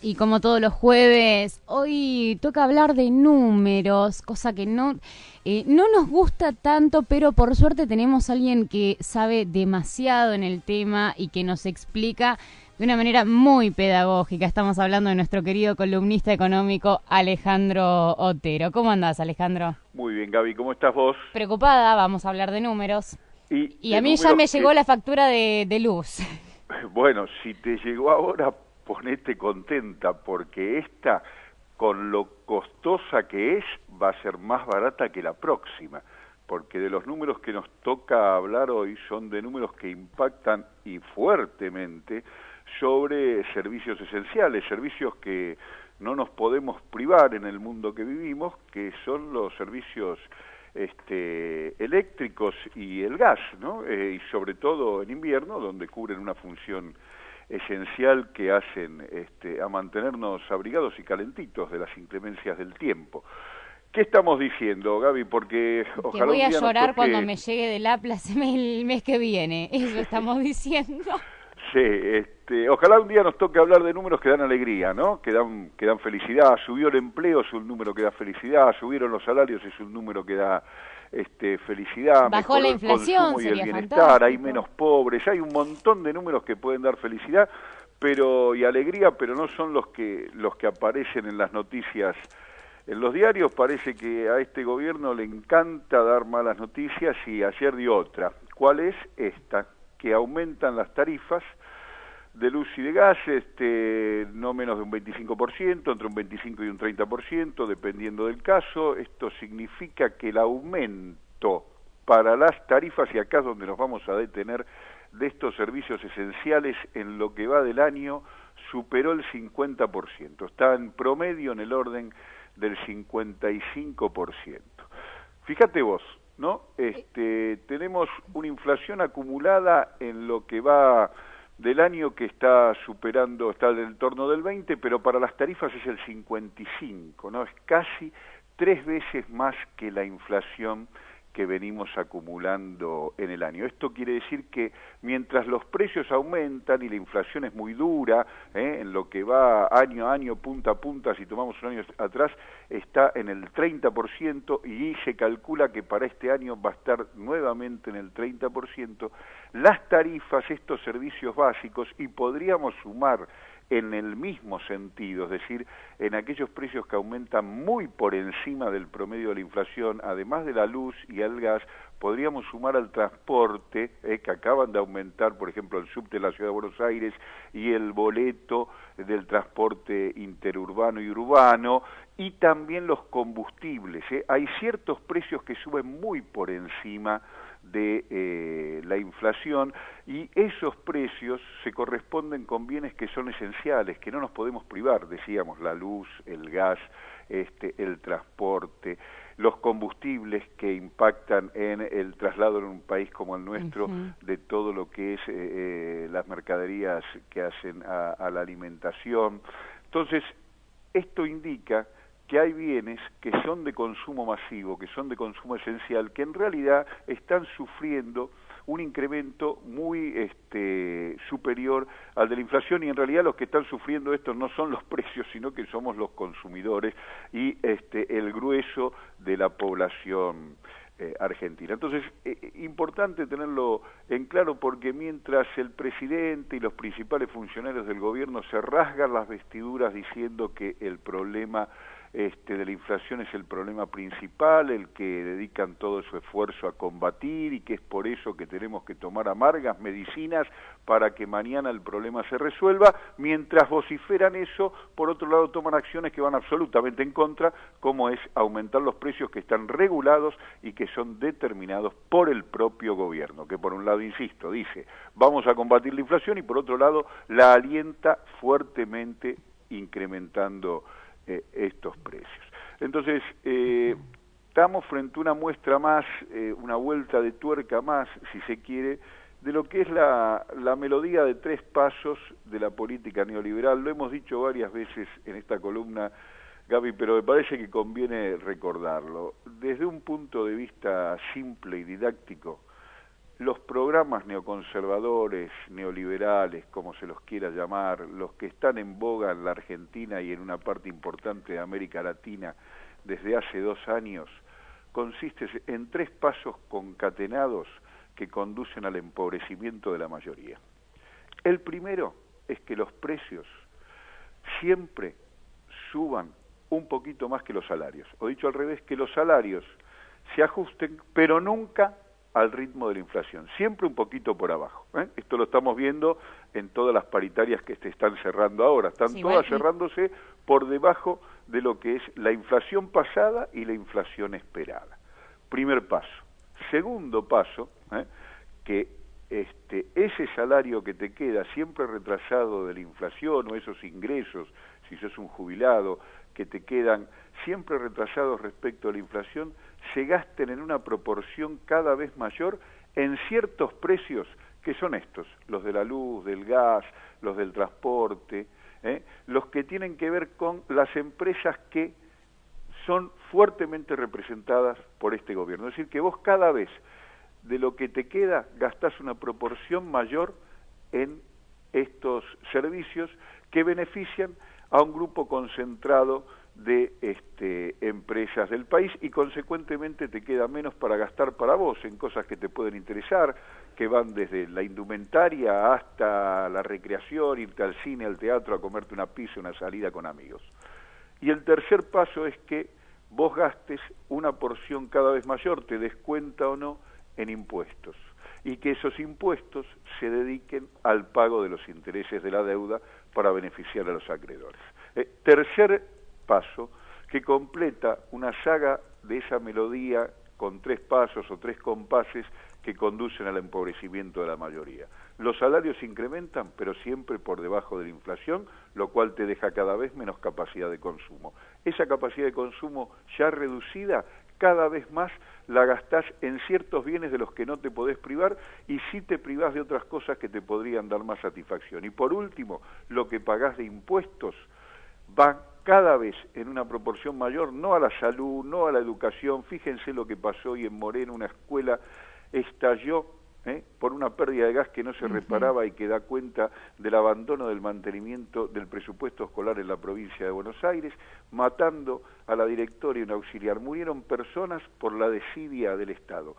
Y como todos los jueves, hoy toca hablar de números, cosa que no nos gusta tanto, pero por suerte tenemos a alguien que sabe demasiado en el tema y que nos explica de una manera muy pedagógica. Estamos hablando de nuestro querido columnista económico Alejandro Otero. ¿Cómo andás, Alejandro? Muy bien, Gaby, ¿cómo estás vos? Preocupada, vamos a hablar de números. Y Y a de mí ya números me que, llegó la factura de luz. bueno, si te llegó ahora, ponete contenta, porque esta, con lo costosa que es, va a ser más barata que la próxima, porque de los números que nos toca hablar hoy son de números que impactan y fuertemente sobre servicios esenciales, servicios que no nos podemos privar en el mundo que vivimos, que son los servicios eléctricos y el gas, ¿no? Y sobre todo en invierno, donde cubren una función esencial que hacen a mantenernos abrigados y calentitos de las inclemencias del tiempo. ¿Qué estamos diciendo, Gaby? Porque Que ojalá voy un a día nos llorar cuando toque. me llegue del Atlas el mes que viene. Eso estamos diciendo. Sí, ojalá un día nos toque hablar de números que dan alegría, ¿no? Que dan felicidad. Subió el empleo, es un número que da felicidad. Subieron los salarios, es un número que da felicidad. Bajó la Mejoró el inflación, consumo y el sería bienestar. Hay fantástico. menos pobres. Hay un montón de números que pueden dar felicidad, y alegría, pero no son los que aparecen en las noticias. En los diarios parece que a este gobierno le encanta dar malas noticias y ayer dio otra. ¿Cuál es esta? Que aumentan las tarifas de luz y de gas, no menos de un 25%, entre un 25 y un 30%, dependiendo del caso. Esto significa que el aumento para las tarifas, y acá es donde nos vamos a detener, de estos servicios esenciales en lo que va del año, superó el 50%. Está en promedio en el orden del 55%. Fíjate vos, ¿no? Tenemos una inflación acumulada en lo que va del año que está superando, está en el torno del 20, pero para las tarifas es el 55, ¿no? Es casi 3 veces más que la inflación que venimos acumulando en el año. Esto quiere decir que mientras los precios aumentan y la inflación es muy dura, en lo que va año a año, punta a punta, si tomamos un año atrás, está en el 30% y se calcula que para este año va a estar nuevamente en el 30%, las tarifas, estos servicios básicos, y podríamos sumar en el mismo sentido, es decir, en aquellos precios que aumentan muy por encima del promedio de la inflación, además de la luz y el gas, podríamos sumar al transporte, que acaban de aumentar, por ejemplo, el subte de la Ciudad de Buenos Aires y el boleto del transporte interurbano y urbano, y también los combustibles. Hay ciertos precios que suben muy por encima de la inflación, y esos precios se corresponden con bienes que son esenciales, que no nos podemos privar, decíamos, la luz, el gas, el transporte, los combustibles que impactan en el traslado en un país como el nuestro de todo lo que es las mercaderías que hacen a la alimentación. Entonces, esto indica que hay bienes que son de consumo masivo, que son de consumo esencial, que en realidad están sufriendo un incremento muy superior al de la inflación, y en realidad los que están sufriendo esto no son los precios, sino que somos los consumidores y el grueso de la población argentina. Entonces, importante tenerlo en claro, porque mientras el presidente y los principales funcionarios del gobierno se rasgan las vestiduras diciendo que el problema de la inflación es el problema principal, el que dedican todo su esfuerzo a combatir, y que es por eso que tenemos que tomar amargas medicinas para que mañana el problema se resuelva, mientras vociferan eso, por otro lado toman acciones que van absolutamente en contra, como es aumentar los precios que están regulados y que son determinados por el propio gobierno, que por un lado, insisto, dice vamos a combatir la inflación, y por otro lado la alienta fuertemente incrementando estos precios. Entonces, estamos frente a una muestra más, una vuelta de tuerca más, si se quiere, de lo que es la melodía de 3 pasos de la política neoliberal. Lo hemos dicho varias veces en esta columna, Gaby, pero me parece que conviene recordarlo. Desde un punto de vista simple y didáctico, los programas neoconservadores, neoliberales, como se los quiera llamar, los que están en boga en la Argentina y en una parte importante de América Latina desde hace 2 años, consiste en 3 pasos concatenados que conducen al empobrecimiento de la mayoría. El primero es que los precios siempre suban un poquito más que los salarios, o dicho al revés, que los salarios se ajusten, pero nunca al ritmo de la inflación, siempre un poquito por abajo. Esto lo estamos viendo en todas las paritarias que se están cerrando ahora, están todas cerrándose por debajo de lo que es la inflación pasada y la inflación esperada. Primer paso. Segundo paso, que ese salario que te queda siempre retrasado de la inflación, o esos ingresos, si sos un jubilado, que te quedan siempre retrasados respecto a la inflación, se gasten en una proporción cada vez mayor en ciertos precios que son estos, los de la luz, del gas, los del transporte, los que tienen que ver con las empresas que son fuertemente representadas por este gobierno. Es decir, que vos cada vez de lo que te queda gastás una proporción mayor en estos servicios que benefician a un grupo concentrado de empresas del país, y consecuentemente te queda menos para gastar para vos en cosas que te pueden interesar, que van desde la indumentaria hasta la recreación, irte al cine, al teatro, a comerte una pizza, una salida con amigos. Y el tercer paso es que vos gastes una porción cada vez mayor, te des cuenta o no, en impuestos, y que esos impuestos se dediquen al pago de los intereses de la deuda para beneficiar a los acreedores. Tercer paso, que completa una saga de esa melodía con 3 pasos o 3 compases que conducen al empobrecimiento de la mayoría. Los salarios se incrementan, pero siempre por debajo de la inflación, lo cual te deja cada vez menos capacidad de consumo. Esa capacidad de consumo ya reducida, cada vez más la gastás en ciertos bienes de los que no te podés privar, y sí te privás de otras cosas que te podrían dar más satisfacción. Y por último, lo que pagás de impuestos va cada vez en una proporción mayor, no a la salud, no a la educación. Fíjense lo que pasó hoy en Moreno, una escuela estalló por una pérdida de gas que no se reparaba y que da cuenta del abandono del mantenimiento del presupuesto escolar en la provincia de Buenos Aires, matando a la directora y un auxiliar. Murieron personas por la desidia del Estado.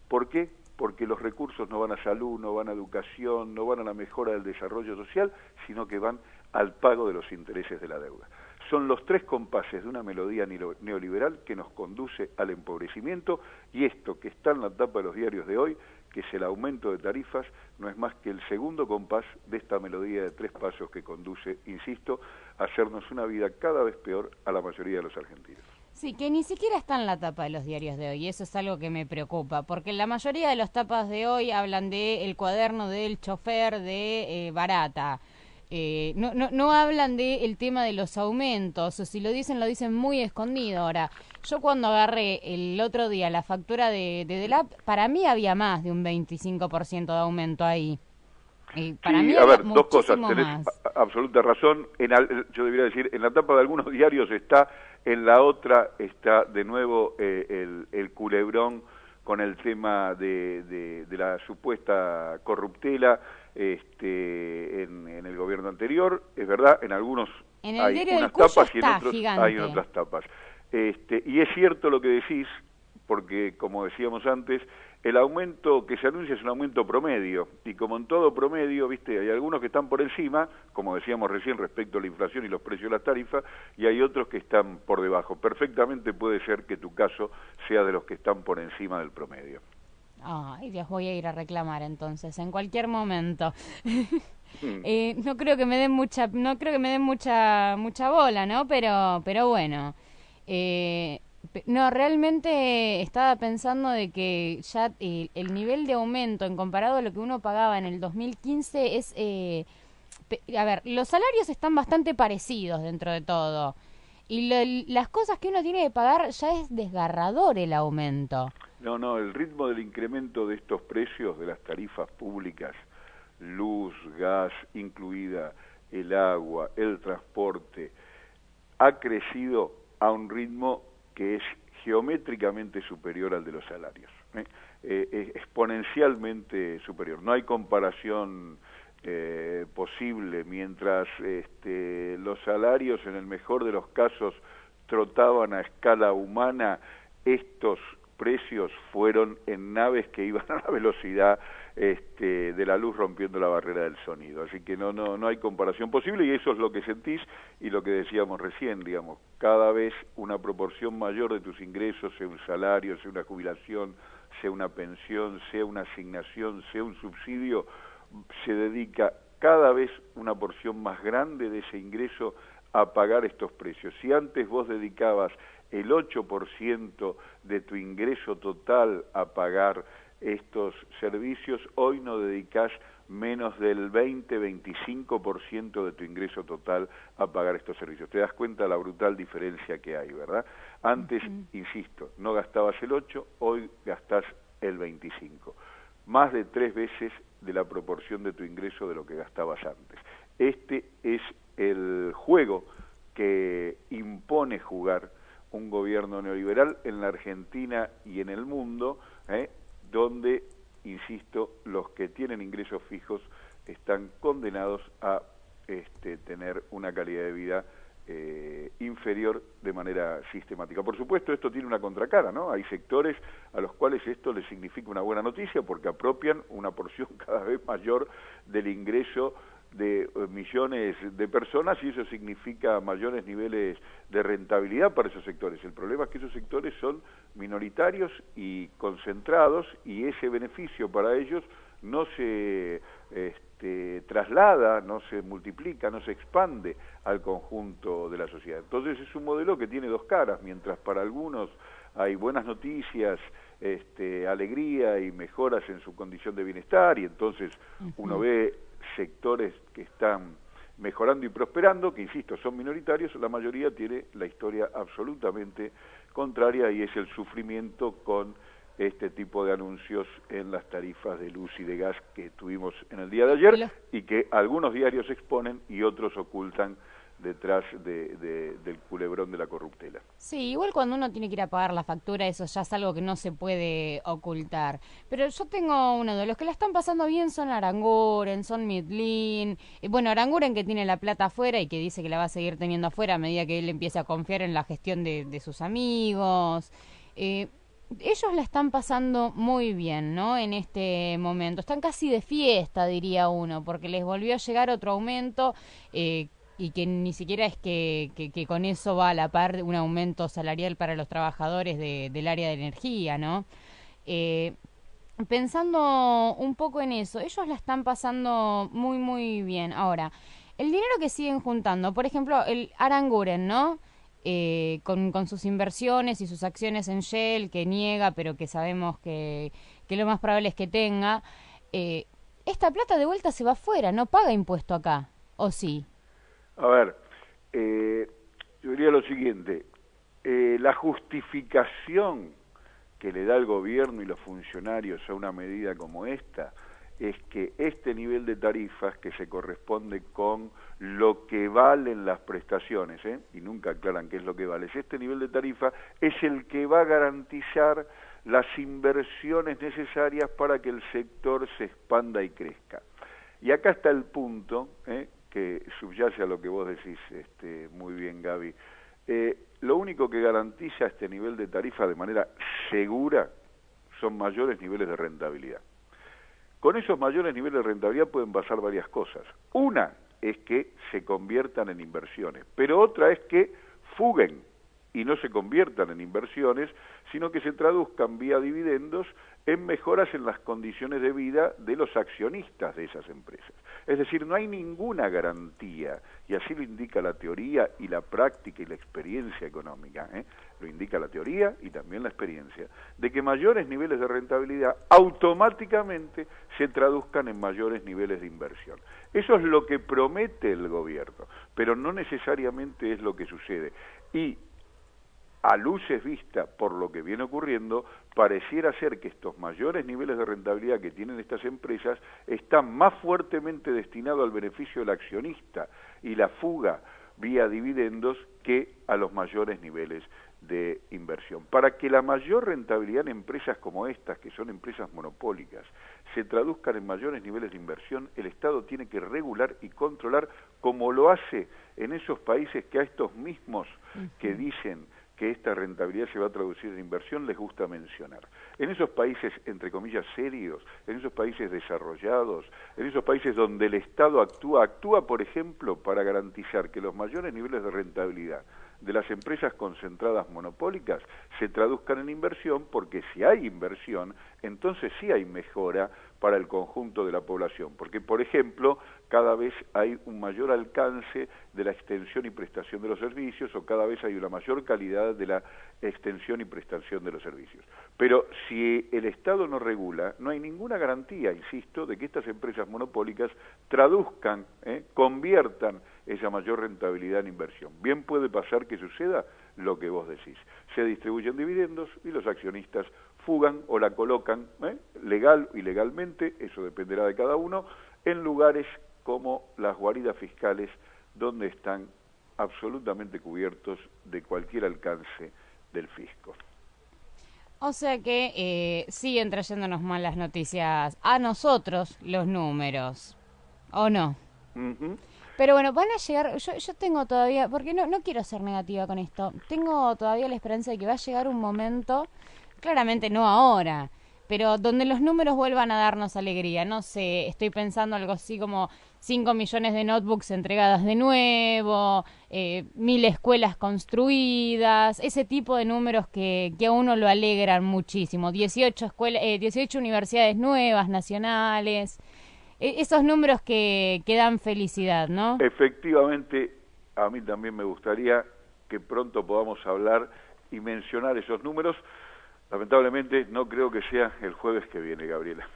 ¿Por qué? Porque los recursos no van a salud, no van a educación, no van a la mejora del desarrollo social, sino que van al pago de los intereses de la deuda. Son los 3 compases de una melodía neoliberal que nos conduce al empobrecimiento, y esto que está en la tapa de los diarios de hoy, que es el aumento de tarifas, no es más que el segundo compás de esta melodía de 3 pasos que conduce, insisto, a hacernos una vida cada vez peor a la mayoría de los argentinos. Sí, que ni siquiera está en la tapa de los diarios de hoy, y eso es algo que me preocupa, porque la mayoría de las tapas de hoy hablan de el cuaderno del chofer de Barata. No hablan del tema de los aumentos, o si lo dicen muy escondido. Ahora, yo cuando agarré el otro día la factura de Delap, para mí había más de un 25% de aumento ahí. Para mí a ver, 2 cosas, más. tenés absoluta razón. Yo debería decir, en la tapa de algunos diarios está, en la otra está de nuevo el culebrón con el tema de la supuesta corruptela en el gobierno anterior. Es verdad, en algunos hay unas tapas y en otros hay otras tapas. Y es cierto lo que decís, porque como decíamos antes, el aumento que se anuncia es un aumento promedio, y como en todo promedio, viste, hay algunos que están por encima, como decíamos recién respecto a la inflación y los precios de las tarifas, y hay otros que están por debajo. Perfectamente puede ser que tu caso sea de los que están por encima del promedio. Ay, Dios, voy a ir a reclamar entonces, en cualquier momento. No creo que me den mucha bola, ¿no? Pero bueno. No, realmente estaba pensando de que ya el nivel de aumento en comparado a lo que uno pagaba en el 2015 es... a ver, los salarios están bastante parecidos dentro de todo. Y las cosas que uno tiene que pagar ya es desgarrador el aumento. No, el ritmo del incremento de estos precios de las tarifas públicas, luz, gas, incluida el agua, el transporte, ha crecido a un ritmo que es geométricamente superior al de los salarios. exponencialmente superior. No hay comparación posible. Mientras los salarios en el mejor de los casos trotaban a escala humana, estos precios fueron en naves que iban a la velocidad de la luz rompiendo la barrera del sonido. Así que no hay comparación posible, y eso es lo que sentís y lo que decíamos recién, digamos, cada vez una proporción mayor de tus ingresos, sea un salario, sea una jubilación, sea una pensión, sea una asignación, sea un subsidio, se dedica cada vez una porción más grande de ese ingreso a pagar estos precios. Si antes vos dedicabas el 8% de tu ingreso total a pagar estos servicios, hoy no dedicás menos del 20-25% de tu ingreso total a pagar estos servicios. Te das cuenta la brutal diferencia que hay, ¿verdad? Antes, insisto, no gastabas el 8, hoy gastás el 25. Más de 3 veces de la proporción de tu ingreso de lo que gastabas antes. Este es el juego que impone jugar un gobierno neoliberal en la Argentina y en el mundo, donde, insisto, los que tienen ingresos fijos están condenados a tener una calidad de vida inferior de manera sistemática. Por supuesto, esto tiene una contracara, ¿no? Hay sectores a los cuales esto les significa una buena noticia porque apropian una porción cada vez mayor del ingreso de millones de personas, y eso significa mayores niveles de rentabilidad para esos sectores. El problema es que esos sectores son minoritarios y concentrados, y ese beneficio para ellos no se traslada, no se multiplica, no se expande al conjunto de la sociedad. Entonces es un modelo que tiene dos caras. Mientras para algunos hay buenas noticias, alegría y mejoras en su condición de bienestar, y entonces uno ve sectores que están mejorando y prosperando, que insisto, son minoritarios, la mayoría tiene la historia absolutamente contraria, y es el sufrimiento con este tipo de anuncios en las tarifas de luz y de gas que tuvimos en el día de ayer, y que algunos diarios exponen y otros ocultan detrás del culebrón de la corruptela. Sí, igual cuando uno tiene que ir a pagar la factura, eso ya es algo que no se puede ocultar. Pero yo tengo uno de los que la están pasando bien son Aranguren, son Midlin. Bueno, Aranguren, que tiene la plata afuera y que dice que la va a seguir teniendo afuera a medida que él empiece a confiar en la gestión de sus amigos. Ellos la están pasando muy bien, ¿no? En este momento. Están casi de fiesta, diría uno, porque les volvió a llegar otro aumento, y que ni siquiera es que con eso va a la par un aumento salarial para los trabajadores del área de energía, ¿no? Pensando un poco en eso, ellos la están pasando muy, muy bien. Ahora, el dinero que siguen juntando, por ejemplo, el Aranguren, ¿no? Con sus inversiones y sus acciones en Shell, que niega, pero que sabemos que lo más probable es que tenga, esta plata de vuelta se va afuera, no paga impuesto acá, ¿o sí? A ver, yo diría lo siguiente, la justificación que le da el gobierno y los funcionarios a una medida como esta es que este nivel de tarifas, que se corresponde con lo que valen las prestaciones, y nunca aclaran qué es lo que vale, este nivel de tarifa es el que va a garantizar las inversiones necesarias para que el sector se expanda y crezca. Y acá está el punto, que subyace a lo que vos decís muy bien, Gaby. Lo único que garantiza este nivel de tarifa de manera segura son mayores niveles de rentabilidad. Con esos mayores niveles de rentabilidad pueden pasar varias cosas. Una es que se conviertan en inversiones, pero otra es que fuguen y no se conviertan en inversiones, sino que se traduzcan vía dividendos en mejoras en las condiciones de vida de los accionistas de esas empresas. Es decir, no hay ninguna garantía, y así lo indica la teoría y la práctica y la experiencia económica, lo indica la teoría y también la experiencia, de que mayores niveles de rentabilidad automáticamente se traduzcan en mayores niveles de inversión. Eso es lo que promete el gobierno, pero no necesariamente es lo que sucede. Y a luces vista por lo que viene ocurriendo, pareciera ser que estos mayores niveles de rentabilidad que tienen estas empresas están más fuertemente destinados al beneficio del accionista, y la fuga vía dividendos que a los mayores niveles de inversión. Para que la mayor rentabilidad en empresas como estas, que son empresas monopólicas, se traduzcan en mayores niveles de inversión, el Estado tiene que regular y controlar, como lo hace en esos países que a estos mismos que dicen que esta rentabilidad se va a traducir en inversión les gusta mencionar. En esos países, entre comillas, serios, en esos países desarrollados, en esos países donde el Estado actúa, por ejemplo, para garantizar que los mayores niveles de rentabilidad de las empresas concentradas monopólicas se traduzcan en inversión, porque si hay inversión, entonces sí hay mejora para el conjunto de la población, porque, por ejemplo, cada vez hay un mayor alcance de la extensión y prestación de los servicios, o cada vez hay una mayor calidad de la extensión y prestación de los servicios. Pero si el Estado no regula, no hay ninguna garantía, insisto, de que estas empresas monopólicas traduzcan, conviertan esa mayor rentabilidad en inversión. Bien puede pasar que suceda lo que vos decís. Se distribuyen dividendos y los accionistas fugan o la colocan, legal o ilegalmente, eso dependerá de cada uno, en lugares como las guaridas fiscales, donde están absolutamente cubiertos de cualquier alcance del fisco. O sea que siguen trayéndonos malas noticias a nosotros los números, ¿o no? Pero bueno, van a llegar, yo tengo todavía, porque no quiero ser negativa con esto, tengo todavía la esperanza de que va a llegar un momento, claramente no ahora, pero donde los números vuelvan a darnos alegría. No sé, estoy pensando algo así como 5 millones de notebooks entregadas de nuevo, 1000 escuelas construidas, ese tipo de números que a uno lo alegran muchísimo. 18 universidades nuevas, nacionales, esos números que dan felicidad, ¿no? Efectivamente, a mí también me gustaría que pronto podamos hablar y mencionar esos números. Lamentablemente no creo que sea el jueves que viene, Gabriela.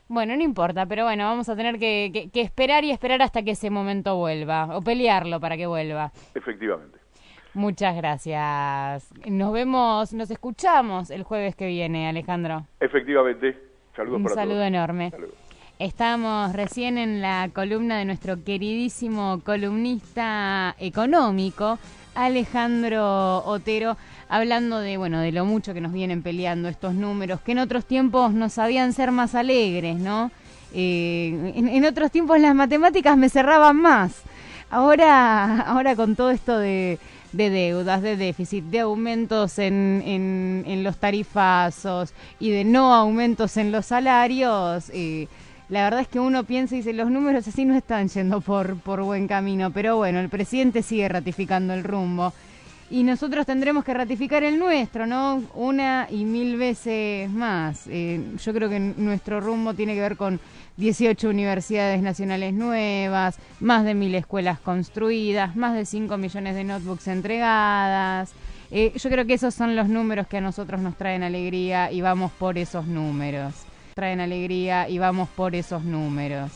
Bueno, no importa, pero bueno, vamos a tener que esperar y esperar hasta que ese momento vuelva, o pelearlo para que vuelva. Efectivamente. Muchas gracias. Nos escuchamos el jueves que viene, Alejandro. Efectivamente. Saludos para todos. Un saludo enorme. Saludos. Estamos recién en la columna de nuestro queridísimo columnista económico, Alejandro Otero, hablando de lo mucho que nos vienen peleando estos números, que en otros tiempos nos sabían ser más alegres, ¿no? En otros tiempos las matemáticas me cerraban más. Ahora con todo esto de deudas, de déficit, de aumentos en los tarifazos y de no aumentos en los salarios, la verdad es que uno piensa y dice, los números así no están yendo por buen camino, pero bueno, el presidente sigue ratificando el rumbo y nosotros tendremos que ratificar el nuestro, ¿no? 1 y 1000 veces más. Yo creo que nuestro rumbo tiene que ver con 18 universidades nacionales nuevas, más de 1000 escuelas construidas, más de 5 millones de notebooks entregadas. Yo creo que esos son los números que a nosotros nos traen alegría y vamos por esos números. Traen alegría y vamos por esos números.